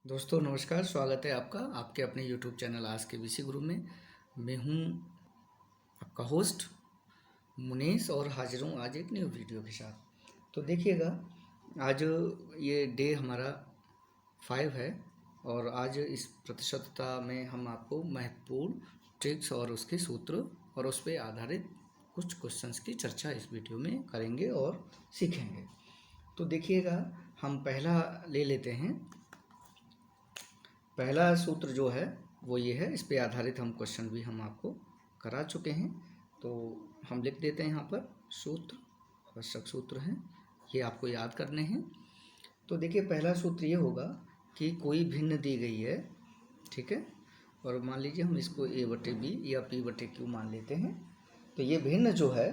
दोस्तों नमस्कार, स्वागत है आपका आपके अपने YouTube चैनल आज के बीसी गुरु में। मैं हूं आपका होस्ट मुनीस और हाजिर हूं आज एक न्यू वीडियो के साथ। तो देखिएगा, आज ये डे हमारा 5 है और आज इस प्रतिशतता में हम आपको महत्वपूर्ण ट्रिक्स और उसके सूत्र और उस पर आधारित कुछ क्वेश्चंस की चर्चा इस वीडियो में करेंगे और सीखेंगे। तो देखिएगा, हम पहला ले लेते हैं। पहला सूत्र जो है वो ये है, इस पे आधारित हम क्वेश्चन भी हम आपको करा चुके हैं। तो हम लिख देते हैं यहाँ पर सूत्र, आवश्यक सूत्र हैं, ये आपको याद करने हैं। तो देखिए, पहला सूत्र ये होगा कि कोई भिन्न दी गई है, ठीक है, और मान लीजिए हम इसको a/b या p/q मान लेते हैं। तो ये भिन्न जो है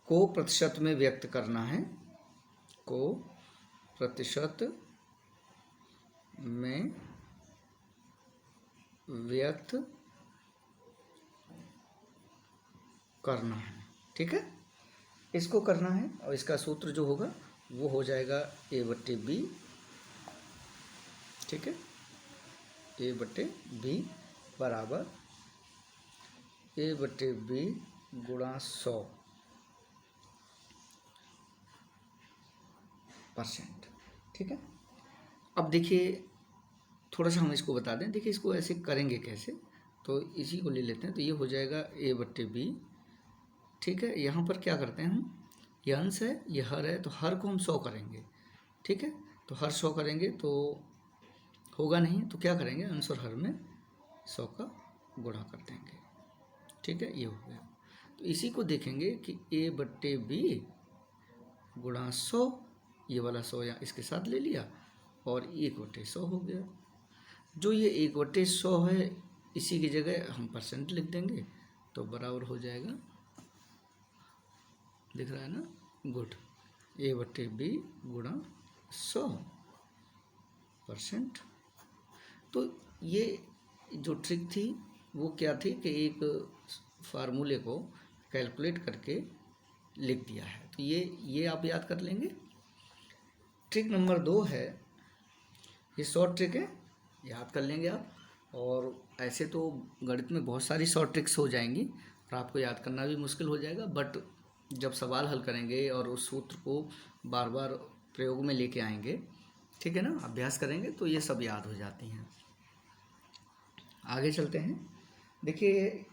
को प्रतिशत में व्यक्त करना है, को प्रतिशत में व्यक्त करना है, ठीक है, इसको करना है। और इसका सूत्र जो होगा वो हो जाएगा a/b, ठीक है, a/b बराबर a/b गुणा 100%, ठीक है। अब देखिए, थोड़ा सा हम इसको बता दें। देखिए, इसको ऐसे करेंगे कैसे, तो इसी को ले लेते हैं। तो ये हो जाएगा a/b, ठीक है। यहाँ पर क्या करते हैं हम, ये अंश है, ये हर है, तो हर को हम 100 करेंगे, ठीक है। तो हर 100 करेंगे तो होगा नहीं, तो क्या करेंगे, अंश और हर में 100 का गुणा कर देंगे, ठीक है, ये हो गया। तो इसी को देखेंगे कि a/b गुणा 100, ये वाला 100 या इसके साथ ले लिया और 1/100 हो गया। जो ये 1/100 है, इसी की जगह हम परसेंट लिख देंगे, तो बराबर हो जाएगा, दिख रहा है ना, गुड, a/b गुणा 100%। तो ये जो ट्रिक थी वो क्या थी कि एक फार्मूले को कैलकुलेट करके लिख दिया है। तो ये आप याद कर लेंगे। ट्रिक नंबर 2 है, ये शॉर्ट ट्रिक है, याद कर लेंगे आप। और ऐसे तो गणित में बहुत सारी शॉर्ट ट्रिक्स हो जाएंगी और आपको याद करना भी मुश्किल हो जाएगा, बट जब सवाल हल करेंगे और उस सूत्र को बार बार प्रयोग में लेके आएंगे, ठीक है ना, अभ्यास करेंगे, तो ये सब याद हो जाती हैं। आगे चलते हैं। देखिए,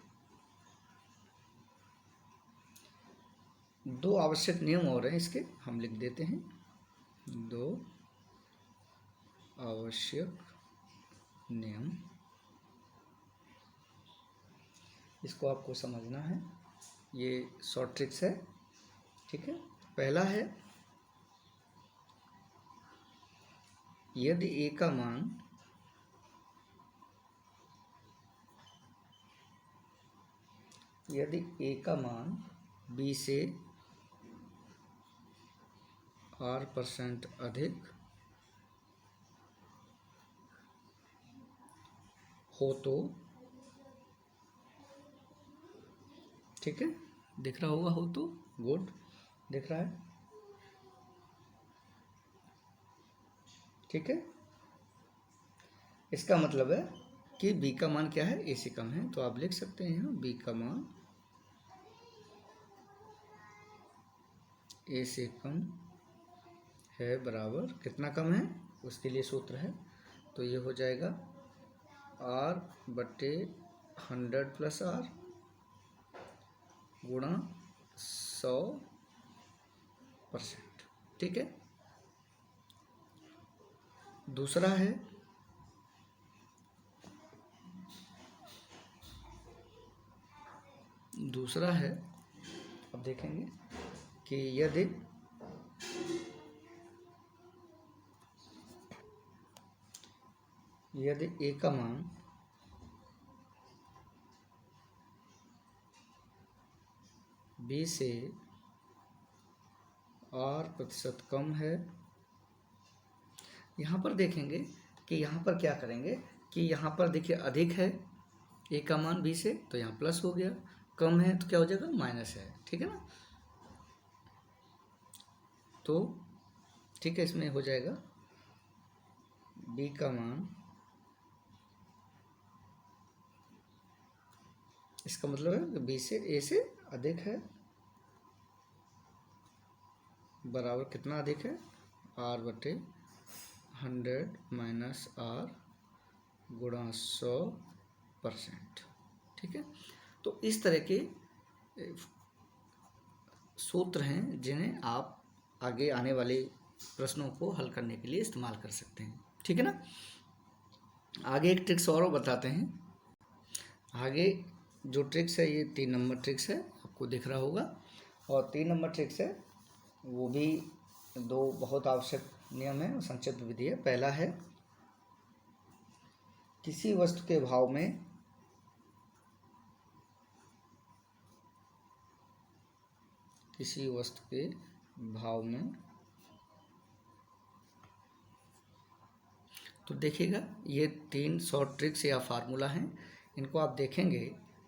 2 आवश्यक नियम और हैं इसके, हम लिख देते हैं। 2 आवश्यक नियम, इसको आपको समझना है, ये शॉर्ट ट्रिक्स है, ठीक है। पहला है, यदि a का मान b से r% अधिक हो तो, ठीक है, दिख रहा होगा, हो तो, गुड, दिख रहा है, ठीक है। इसका मतलब है कि b का मान क्या है, a से कम है, तो आप लिख सकते हैं यहाँ b का मान a से कम है, बराबर कितना कम है उसके लिए सूत्र है। तो ये हो जाएगा r/100 + r गुणा 100%, ठीक है। दूसरा है, अब देखेंगे कि यदि a का मान b से r% कम है, यहाँ पर देखेंगे कि यहाँ पर क्या करेंगे कि यहाँ पर देखिए अधिक है a का मान b से, तो यहाँ प्लस हो गया, कम है तो क्या हो जाएगा, माइनस है, ठीक है ना। तो ठीक है, इसमें हो जाएगा b का मान इसका मतलब है कि बी से ए से अधिक है, बराबर कितना अधिक है, आर बटे 100 माइनस आर गुणा 100%। ठीक है, तो इस तरह के सूत्र हैं जिन्हें आप आगे आने वाले प्रश्नों को हल करने के लिए इस्तेमाल कर सकते हैं। ठीक है ना। आगे एक ट्रिक्स और बताते हैं। आगे जो ट्रिक्स है ये 3 नंबर ट्रिक्स है, आपको दिख रहा होगा। और 3 नंबर ट्रिक्स है वो भी 2 बहुत आवश्यक नियम है और संक्षिप्त विधि है। पहला है किसी वस्तु के भाव में तो देखिएगा ये 3 शॉर्ट ट्रिक्स या फार्मूला हैं। इनको आप देखेंगे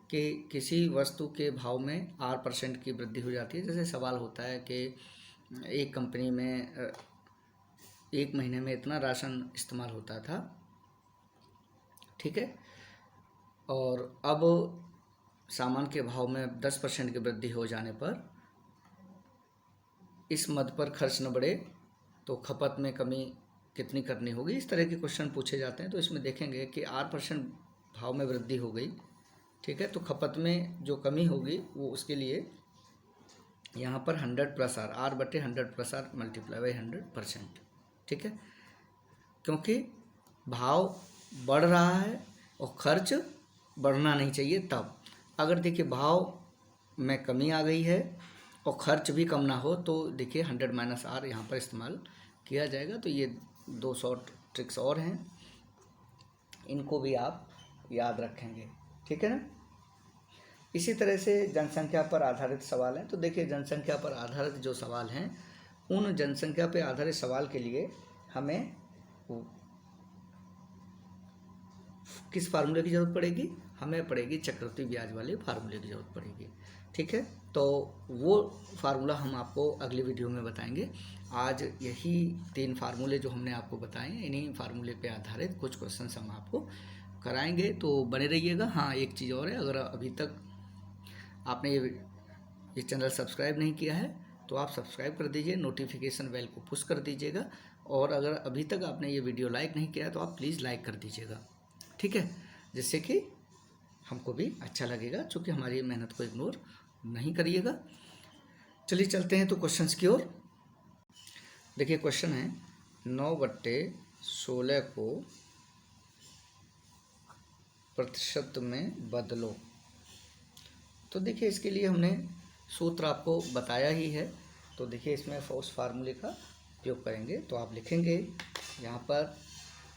कि किसी वस्तु के भाव में R% की वृद्धि हो जाती है। जैसे सवाल होता है कि एक कंपनी में एक महीने में इतना राशन इस्तेमाल होता था, ठीक है, और अब सामान के भाव में 10% की वृद्धि हो जाने पर इस मद पर खर्च न बढ़े तो खपत में कमी कितनी करनी होगी। इस तरह के क्वेश्चन पूछे जाते हैं। तो इसमें देखेंगे कि R% भाव में वृद्धि हो गई, ठीक है, तो खपत में जो कमी होगी वो उसके लिए यहाँ पर 100 प्लस आर, आर बटे 100 प्लस आर मल्टीप्लाई बाई 100%, ठीक है, क्योंकि भाव बढ़ रहा है और खर्च बढ़ना नहीं चाहिए। तब अगर देखिए भाव में कमी आ गई है और खर्च भी कम ना हो तो देखिए 100 माइनस आर यहाँ पर इस्तेमाल किया जाएगा। तो ये 2 शॉर्ट ट्रिक्स और हैं, इनको भी आप याद रखेंगे। ठीक है ना। इसी तरह से जनसंख्या पर आधारित सवाल हैं। तो देखिए जनसंख्या पर आधारित जो सवाल हैं उन जनसंख्या पर आधारित सवाल के लिए हमें किस फार्मूले की ज़रूरत पड़ेगी, हमें पड़ेगी चक्रवृद्धि ब्याज वाले फार्मूले की ज़रूरत पड़ेगी। ठीक है, तो वो फार्मूला हम आपको अगली वीडियो में बताएंगे। आज यही 3 फार्मूले जो हमने आपको बताए हैं, इन्हीं फार्मूले पे आधारित कुछ क्वेश्चंस हम आपको कराएंगे, तो बने रहिएगा। हाँ, एक चीज़ और है, अगर अभी तक आपने ये चैनल सब्सक्राइब नहीं किया है तो आप सब्सक्राइब कर दीजिए, नोटिफिकेशन बेल को पुश कर दीजिएगा, और अगर अभी तक आपने ये वीडियो लाइक नहीं किया तो आप प्लीज़ लाइक कर दीजिएगा। ठीक है, जिससे कि हमको भी अच्छा लगेगा, क्योंकि हमारी मेहनत को इग्नोर नहीं करिएगा। चलिए चलते हैं तो क्वेश्चंस की ओर। देखिए क्वेश्चन है 9/16 को प्रतिशत में बदलो। तो देखिए इसके लिए हमने सूत्र आपको बताया ही है। तो देखिए इसमें उस फार्मूले का उपयोग करेंगे। तो आप लिखेंगे यहाँ पर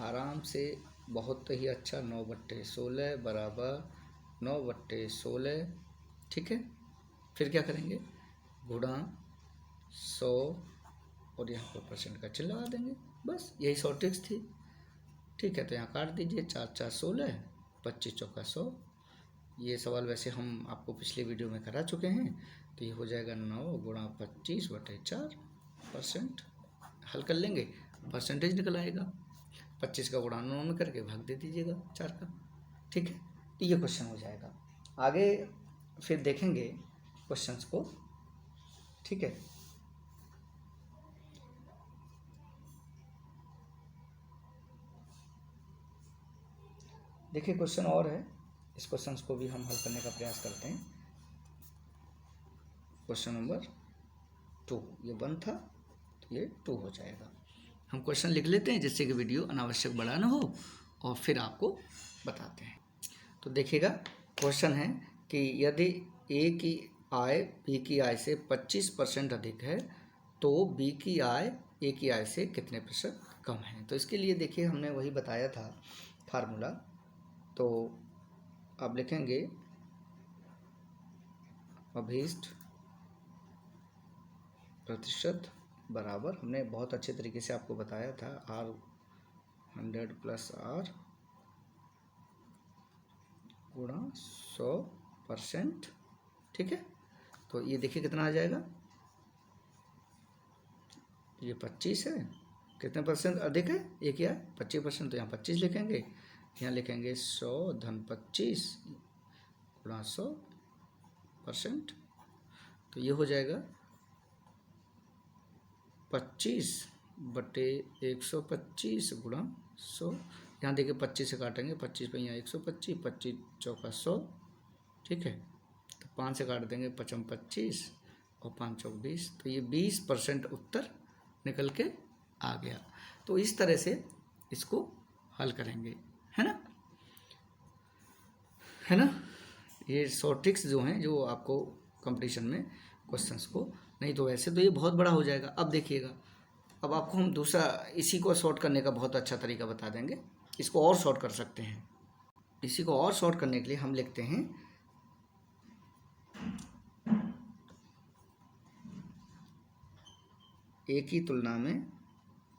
आराम से, बहुत ही अच्छा, 9/16 बराबर 9/16, ठीक है, फिर क्या करेंगे, गुणा 100 और यहाँ पर परसेंट का चिन्ह लगा देंगे। बस यही शॉर्ट ट्रिक्स थी। ठीक है, तो यहाँ काट दीजिए, 4 4 16, 25 चौका 100। ये सवाल वैसे हम आपको पिछले वीडियो में करा चुके हैं। तो ये हो जाएगा 9 गुणा 25/4%। हल कर लेंगे, परसेंटेज निकल आएगा। 25 का गुणा 9 में करके भाग दे दीजिएगा 4 का। ठीक है, तो ये क्वेश्चन हो जाएगा। आगे फिर देखेंगे क्वेश्चंस को। ठीक है, देखिए क्वेश्चन और है, इस क्वेश्चंस को भी हम हल करने का प्रयास करते हैं। क्वेश्चन नंबर 2, ये 1 था तो ये 2 हो जाएगा। हम क्वेश्चन लिख लेते हैं जिससे कि वीडियो अनावश्यक बड़ा ना हो, और फिर आपको बताते हैं। तो देखिएगा क्वेश्चन है कि यदि ए की आय बी की आय से 25% अधिक है तो बी की आय ए की आय से कितने प्रतिशत कम है। तो इसके लिए देखिए हमने वही बताया था फार्मूला। तो अब लिखेंगे अभीष्ट प्रतिशत बराबर, हमने बहुत अच्छे तरीके से आपको बताया था, R100 प्लस आर गुणा 100%। ठीक है, तो ये देखिए कितना आ जाएगा, ये 25 है, कितने परसेंट अधिक है, ये क्या है 25%, तो यहाँ 25 लिखेंगे, यहाँ लिखेंगे 100 धन 25 गुणा 100%। तो ये हो जाएगा 25/125 गुणा 100। यहाँ देखिए 25 से काटेंगे, 25 पे यहाँ 125, 25 चौका 100, ठीक है। तो 5 से काट देंगे, 55 25 और 5 चौक 20, तो ये 20% उत्तर निकल के आ गया। तो इस तरह से इसको हल करेंगे, है ना, है ना। ये शॉर्ट ट्रिक्स जो हैं, जो आपको कंपटीशन में क्वेश्चंस को, नहीं तो वैसे तो ये बहुत बड़ा हो जाएगा। अब देखिएगा, अब आपको हम दूसरा इसी को शॉर्ट करने का बहुत अच्छा तरीका बता देंगे। इसको और शॉर्ट कर सकते हैं। इसी को और शॉर्ट करने के लिए हम लिखते हैं ए की तुलना में,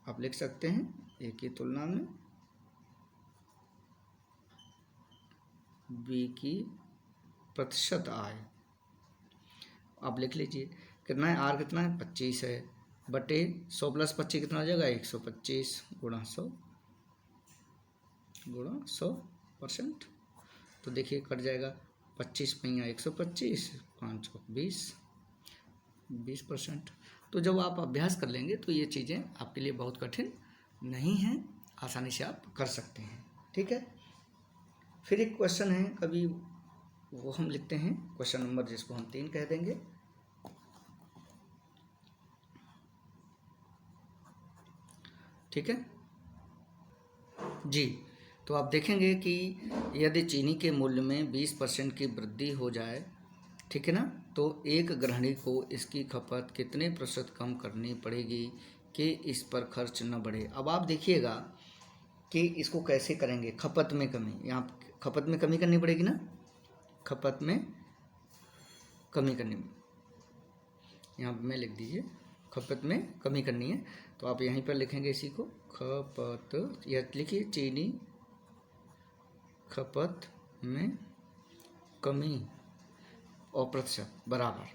आप लिख सकते हैं ए की तुलना में बी की प्रतिशत आय। आप लिख लीजिए कितना है, आर कितना है 25 है, बटे 100 + 25 कितना हो जाएगा 125 गुणा 100 गुणा 100%। तो देखिए कट जाएगा, 25 पहिया 125, 5 चौक 20%। तो जब आप अभ्यास कर लेंगे तो ये चीज़ें आपके लिए बहुत कठिन नहीं हैं, आसानी से आप कर सकते हैं, ठीक है। फिर एक क्वेश्चन है, कभी वो हम लिखते हैं क्वेश्चन नंबर, जिसको हम 3 कह देंगे। ठीक है जी। तो आप देखेंगे कि यदि चीनी के मूल्य में 20% की वृद्धि हो जाए, ठीक है ना, तो एक गृहिणी को इसकी खपत कितने प्रतिशत कम करनी पड़ेगी कि इस पर खर्च न बढ़े। अब आप देखिएगा कि इसको कैसे करेंगे। खपत में कमी, यहाँ खपत में कमी करनी पड़ेगी ना, खपत में कमी करनी, यहाँ में लिख दीजिए खपत में कमी करनी है। तो आप यहीं पर लिखेंगे इसी को, खपत, या लिखिए चीनी खपत में कमी और प्रतिशत बराबर।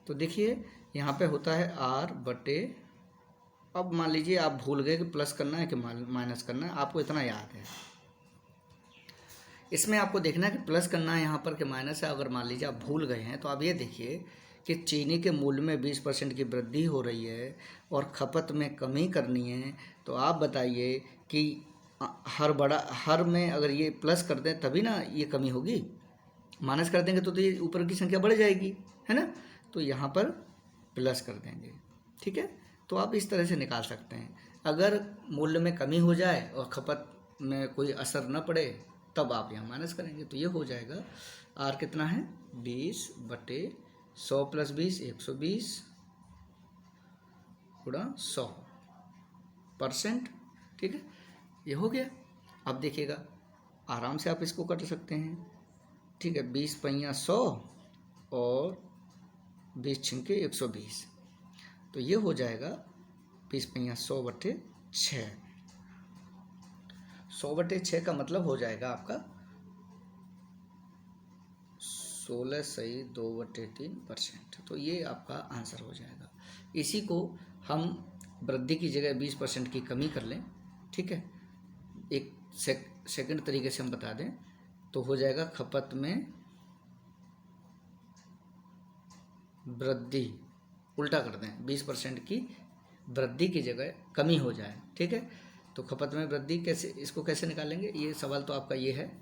तो देखिए यहाँ पे होता है आर बटे, अब मान लीजिए आप भूल गए कि प्लस करना है कि माइनस करना है, आपको इतना याद है। इसमें आपको देखना है कि प्लस करना है यहाँ पर कि माइनस है। अगर मान लीजिए आप भूल गए हैं तो आप ये देखिए कि चीनी के मूल्य में 20% की वृद्धि हो रही है और खपत में कमी करनी है। तो आप बताइए कि हर में अगर ये प्लस कर दें तभी ना ये कमी होगी, माइनस कर देंगे तो ये ऊपर की संख्या बढ़ जाएगी, है ना। तो यहाँ पर प्लस कर देंगे, ठीक है। तो आप इस तरह से निकाल सकते हैं। अगर मूल्य में कमी हो जाए और खपत में कोई असर न पड़े तब आप यहाँ माइनस करेंगे। तो ये हो जाएगा आर कितना है 20/100 + 20 120 गुणा 100%, ठीक है। ये हो गया। अब देखिएगा आराम से आप इसको कर सकते हैं, ठीक है। 20 पहिया 100 और 20 छिंके 120, तो ये हो जाएगा 20 पहिया 100/6। 100/6 का मतलब हो जाएगा आपका 16 सही 2/3%। तो ये आपका आंसर हो जाएगा। इसी को हम वृद्धि की जगह 20% की कमी कर लें, ठीक है। एक सेकंड तरीके से हम बता दें तो हो जाएगा खपत में वृद्धि, उल्टा कर दें, 20% की वृद्धि की जगह कमी हो जाए, ठीक है। तो खपत में वृद्धि कैसे, इसको कैसे निकालेंगे, ये सवाल तो आपका ये है,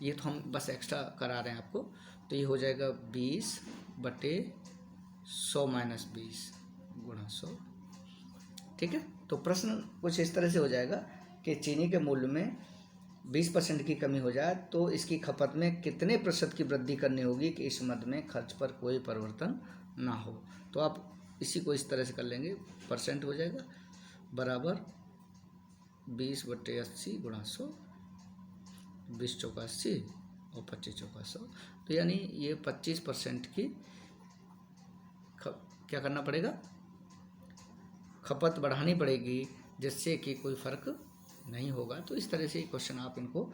ये तो हम बस एक्स्ट्रा करा रहे हैं आपको। तो ये हो जाएगा 20/100 - 20 गुणा 100, ठीक है। तो प्रश्न कुछ इस तरह से हो जाएगा कि चीनी के मूल्य में 20% की कमी हो जाए तो इसकी खपत में कितने प्रतिशत की वृद्धि करनी होगी कि इस मद में खर्च पर कोई परिवर्तन ना हो। तो आप इसी को इस तरह से कर लेंगे, परसेंट हो जाएगा बराबर 20/80 गुणा 100, 20 चौका 80 और 25 चौका 100। तो यानी ये 25% की क्या करना पड़ेगा, खपत बढ़ानी पड़ेगी, जिससे कि कोई फर्क नहीं होगा। तो इस तरह से क्वेश्चन आप इनको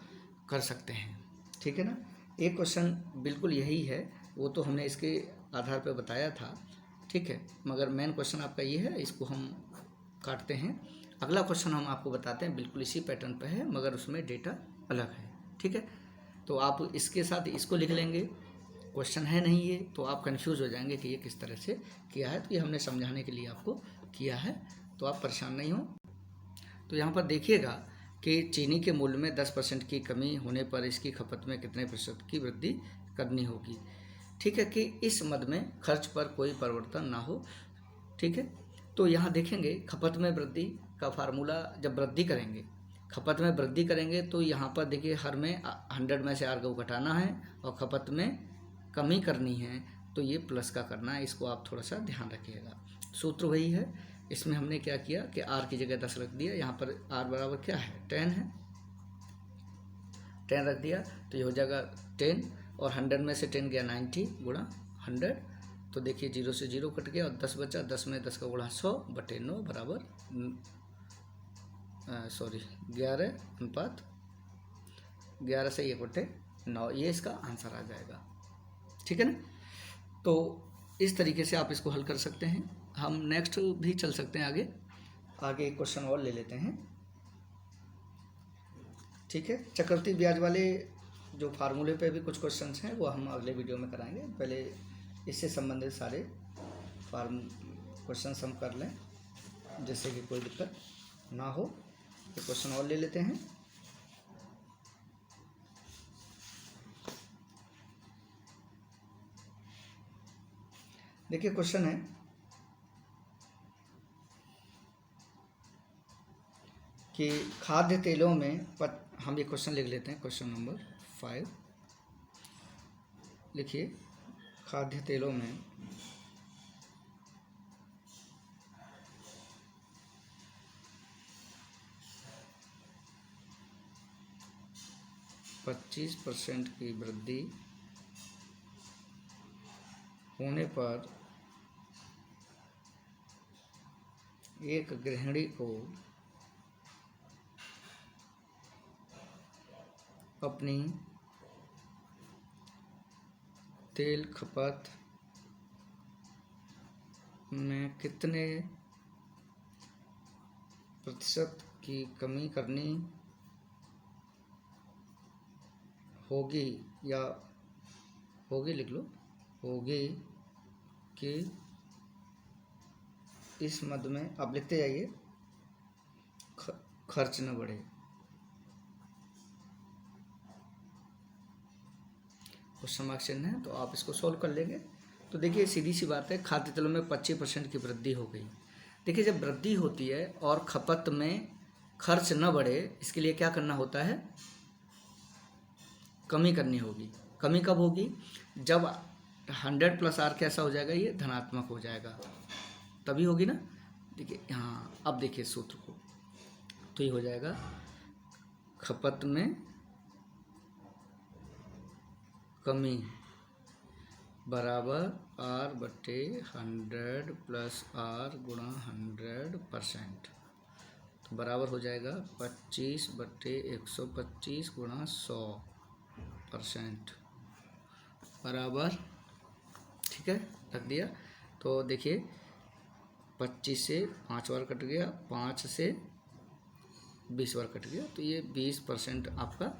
कर सकते हैं, ठीक है ना। एक क्वेश्चन बिल्कुल यही है, वो तो हमने इसके आधार पर बताया था, ठीक है। मगर मेन क्वेश्चन आपका ये है, इसको हम काटते हैं। अगला क्वेश्चन हम आपको बताते हैं, बिल्कुल इसी पैटर्न पे है मगर उसमें डेटा अलग है, ठीक है। तो आप इसके साथ इसको लिख लेंगे क्वेश्चन है नहीं ये, तो आप कंफ्यूज हो जाएंगे कि ये किस तरह से किया है। तो ये हमने समझाने के लिए आपको किया है, तो आप परेशान नहीं हो। तो यहाँ पर देखिएगा कि चीनी के मूल्य में 10% की कमी होने पर इसकी खपत में कितने प्रतिशत की वृद्धि करनी होगी। ठीक है, कि इस मद में खर्च पर कोई परिवर्तन ना हो। ठीक है, तो यहाँ देखेंगे खपत में वृद्धि का फार्मूला, जब वृद्धि करेंगे, खपत में वृद्धि करेंगे तो यहाँ पर देखिए हर में 100 में से आर को घटाना है और खपत में कमी करनी है, तो ये प्लस का करना है। इसको आप थोड़ा सा ध्यान रखिएगा। सूत्र वही है, इसमें हमने क्या किया कि आर की जगह 10 रख दिया। यहाँ पर आर बराबर क्या है, 10 है, 10 रख दिया तो ये हो जाएगा 10, और 100 में से 10 गया 90 गुणा 100, तो देखिए 0 से 0 कट गया और 10 बचा। 10 में 10 का गुणा 100 बटे 9 बराबर 11 से 1 बटे 9, ये इसका आंसर आ जाएगा। ठीक है ना। तो इस तरीके से आप इसको हल कर सकते हैं। हम नेक्स्ट भी चल सकते हैं आगे एक क्वेश्चन और ले लेते हैं। ठीक है, चक्रवृद्धि ब्याज वाले जो फार्मूले पे भी कुछ क्वेश्चंस हैं वो हम अगले वीडियो में कराएंगे। पहले इससे संबंधित सारे क्वेश्चंस हम कर लें, जिससे कि कोई दिक्कत ना हो। एक क्वेश्चन और ले लेते हैं। देखिए क्वेश्चन है कि खाद्य तेलों में हम ये क्वेश्चन लिख लेते हैं। क्वेश्चन नंबर 5 लिखिए, खाद्य तेलों में 25% की वृद्धि होने पर एक गृहिणी को अपनी तेल खपत में कितने प्रतिशत की कमी करनी होगी, या होगी लिख लो, होगी कि इस मद में, आप लिखते जाइए, खर्च न बढ़े। क्वेश्चन मार्क चिन्ह है, तो आप इसको सोल्व कर लेंगे। तो देखिए सीधी सी बात है, खाद्य तेलों में 25% की वृद्धि हो गई। देखिए जब वृद्धि होती है और खपत में खर्च न बढ़े, इसके लिए क्या करना होता है, कमी करनी होगी। कमी कब होगी, जब 100 प्लस आर कैसा हो जाएगा, ये धनात्मक हो जाएगा, तभी होगी ना। देखिए हाँ, अब देखिए सूत्र को, तो ये हो जाएगा खपत में कमी बराबर आर बटे 100 प्लस आर गुणा 100%, तो बराबर हो जाएगा 25 बटे 125 गुणा 100% बराबर। ठीक है, रख दिया। तो देखिए 25 से 5 बार कट गया, 5 से 20 बार कट गया, तो ये 20% आपका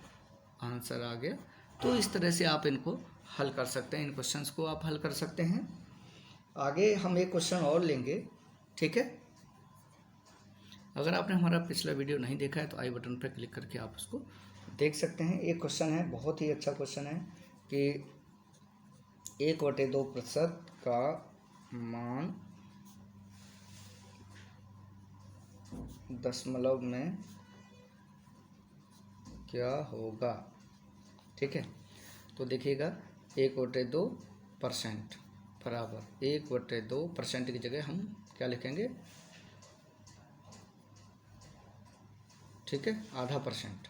आंसर आ गया। तो इस तरह से आप इनको हल कर सकते हैं, इन क्वेश्चंस को आप हल कर सकते हैं। आगे हम एक क्वेश्चन और लेंगे। ठीक है, अगर आपने हमारा पिछला वीडियो नहीं देखा है तो आई बटन पर क्लिक करके आप उसको देख सकते हैं। एक क्वेश्चन है, बहुत ही अच्छा क्वेश्चन है कि 1/2% का मान दशमलव में क्या होगा। ठीक है, तो देखिएगा 1/2% बराबर 1/2% की जगह हम क्या लिखेंगे, ठीक है, %0.5।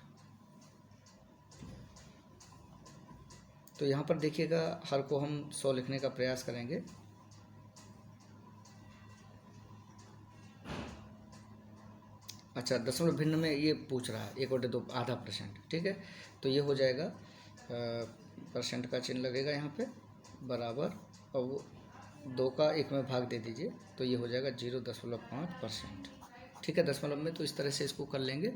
तो यहाँ पर देखिएगा हर को हम 100 लिखने का प्रयास करेंगे। अच्छा, दशमलव भिन्न में ये पूछ रहा है 1/2 %। ठीक है, तो ये हो जाएगा परसेंट का चिन्ह लगेगा यहाँ पे बराबर, और वो 2 का 1 में भाग दे दीजिए, तो ये हो जाएगा 0.5%। ठीक है, दशमलव में, तो इस तरह से इसको कर लेंगे।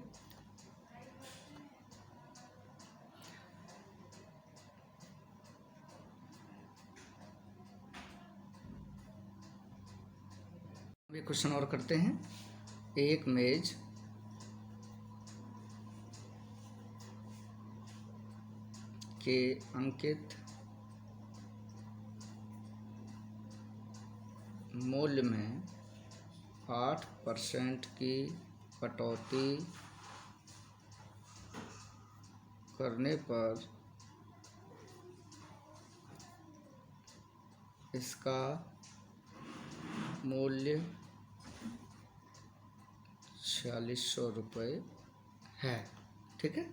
एक क्वेश्चन और करते हैं। एक मेज के अंकित मूल्य में 8% की कटौती करने पर इसका मूल्य 4600 रुपये है। ठीक है,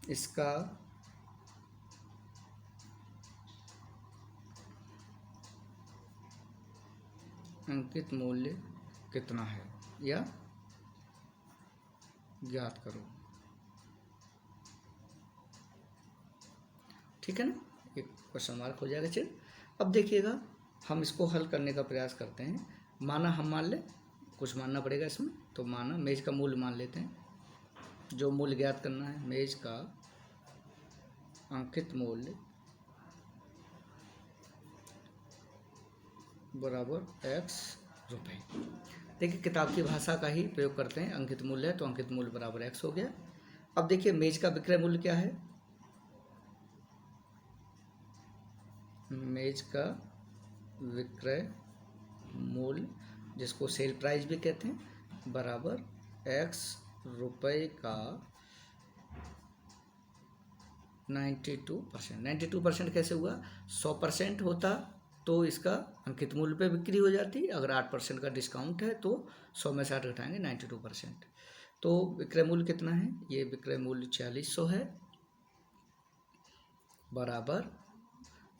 इसका अंकित मूल्य कितना है या ज्ञात करो। ठीक है ना, एक क्वेश्चन मार्क हो जाएगा। चलिए अब देखिएगा, हम इसको हल करने का प्रयास करते हैं। माना हम मान लें, कुछ मानना पड़ेगा इसमें, तो माना मेज का मूल्य मान लेते हैं। जो मूल्य ज्ञात करना है, मेज का अंकित मूल्य बराबर x रुपये। देखिए किताब की भाषा का ही प्रयोग करते हैं। अंकित मूल्य है तो अंकित मूल्य बराबर x हो गया। अब देखिए मेज का विक्रय मूल्य क्या है। मेज का विक्रय मूल्य, जिसको सेल प्राइस भी कहते हैं, बराबर x रुपये का 92%। 92% कैसे हुआ? 100% होता तो इसका अंकित मूल्य पे बिक्री हो जाती। अगर 8% का डिस्काउंट है तो 100 में से 8 घटाएंगे, 92%। तो विक्रय मूल्य कितना है? ये विक्रय मूल्य 4600 है, बराबर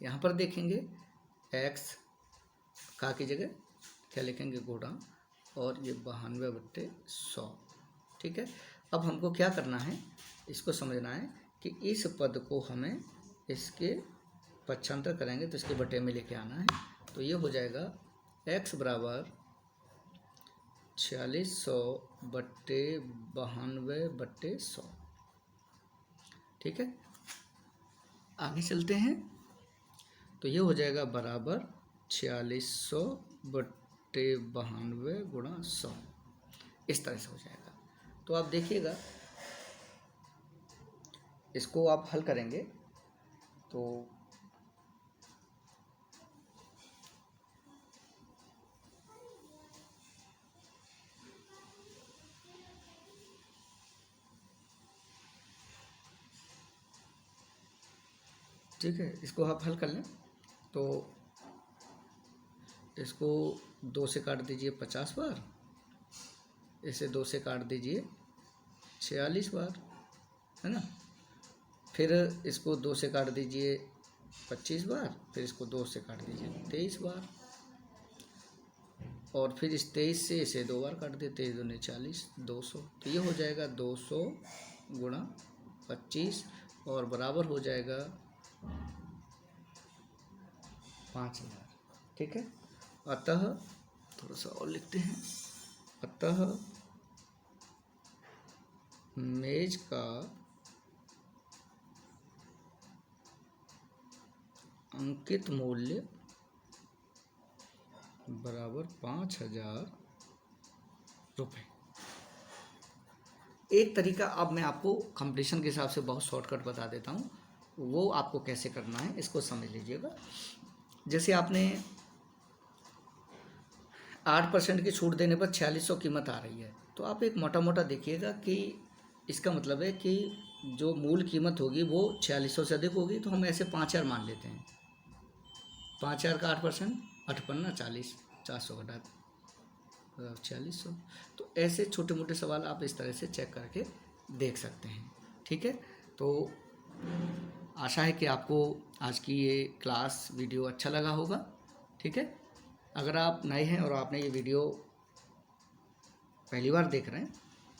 यहाँ पर देखेंगे x का की जगह क्या लिखेंगे? गुणा, और ये 92/100। ठीक है, अब हमको क्या करना है, इसको समझना है कि इस पद को हमें इसके पक्षांतर करेंगे तो इसके बटे में लेके आना है। तो ये हो जाएगा x बराबर 4600 बट्टे 92/100। ठीक है, आगे चलते हैं। तो ये हो जाएगा बराबर 4600 बट्टे 92 गुणा 100, इस तरह से हो जाएगा। तो आप देखिएगा, इसको आप हल करेंगे तो ठीक है, इसको आप हल कर लें। तो इसको 2 से काट दीजिए 50 बार, इसे 2 से काट दीजिए 46 बार, है ना। फिर इसको 2 से काट दीजिए 25 बार, फिर इसको 2 से काट दीजिए 23 बार, और फिर इस 23 से इसे 2 बार काट दिए, 23 दूनी 40, 200। तो ये हो जाएगा 200 गुणा 25 और बराबर हो जाएगा 5000। ठीक है, अतः थोड़ा सा और लिखते हैं। अतः मेज का अंकित मूल्य बराबर 5000 रुपये। एक तरीका अब मैं आपको कंपटीशन के हिसाब से बहुत शॉर्टकट बता देता हूँ, वो आपको कैसे करना है इसको समझ लीजिएगा। जैसे आपने 8% की छूट देने पर 4600 कीमत आ रही है, तो आप एक मोटा मोटा देखिएगा कि इसका मतलब है कि जो मूल कीमत होगी वो 4600 से अधिक होगी। तो हम ऐसे 5000 मान लेते हैं। 5000 का 8%, 8×5 40, 400 घटा 4600। तो ऐसे छोटे मोटे सवाल आप इस तरह से चेक करके देख सकते हैं। ठीक है, तो आशा है कि आपको आज की ये क्लास वीडियो अच्छा लगा होगा। ठीक है, अगर आप नए हैं और आपने ये वीडियो पहली बार देख रहे हैं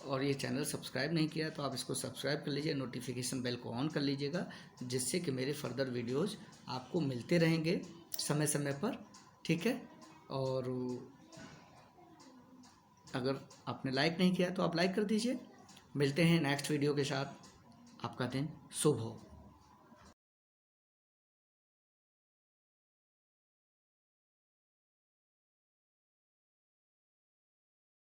और ये चैनल सब्सक्राइब नहीं किया तो आप इसको सब्सक्राइब कर लीजिए, नोटिफिकेशन बेल को ऑन कर लीजिएगा, जिससे कि मेरे फर्दर वीडियोज़ आपको मिलते रहेंगे समय समय पर। ठीक है, और अगर आपने लाइक नहीं किया तो आप लाइक कर दीजिए। मिलते हैं नेक्स्ट वीडियो के साथ। आपका दिन शुभ हो।